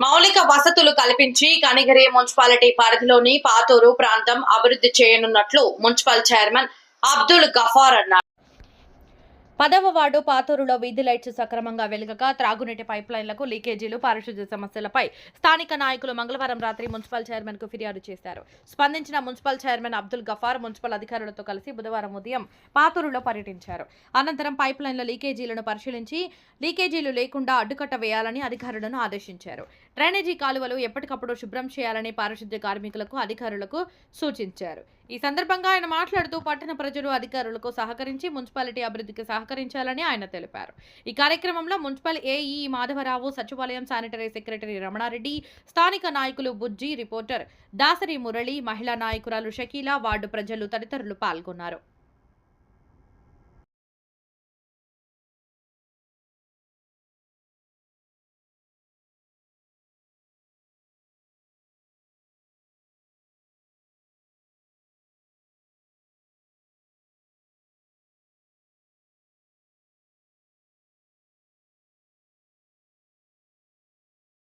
మౌలిక వసతులు కల్పించి కనిగిరి మున్సిపాలిటీ పరిధిలోని పాతూరు ప్రాంతం అభివృద్ధి చేయనున్నట్లు మున్సిపల్ చైర్మన్ అబ్దుల్ గఫార్ అన్నారు. 10వ వార్డు పాతూరులో వీధి లైట్స్ సక్రమంగా వెలగక త్రాగునీటి పైప్లైన్లకు లీకేజీలు, పారిశుద్ధ్య సమస్యలపై స్థానిక నాయకులు మంగళవారం రాత్రి మున్సిపల్ చైర్మన్ కు ఫిర్యాదు చేశారు. స్పందించిన municipal chairman Abdul Ghaffar municipal అధికారులతో కలిసి బుధవారం ఉదయం పాతూరులో పర్యటించారు. అనంతరం పైప్లైన్ల లీకేజీలను పరిశీలించి లీకేజీలు లేకుండా అడ్డుకట్ట వేయాలని అధికారులను ఆదేశించారు. డ్రైనేజీ కాలువలు ఎప్పటికప్పుడు శుభ్రం చేయాలని పారిశుద్ధ్య కార్మికులకు అధికారులకు సూచించారు. ఈ సందర్భంగా ఆయన మాట్లాడుతూ పట్టణ ప్రజలు అధికారులకు సహకరించి మున్సిపాలిటీ అభివృద్ధికి సహకరించాలని ఆయన తెలిపారు. ఈ కార్యక్రమంలో మున్సిపల్ ఏఈ మాధవరావు, సచివాలయం శానిటరీ సెక్రటరీ రమణారెడ్డి, స్థానిక నాయకులు బుజ్జి, రిపోర్టర్ దాసరి మురళి, మహిళా నాయకురాలు షకీలా, వార్డు ప్రజలు తదితరులు పాల్గొన్నారు.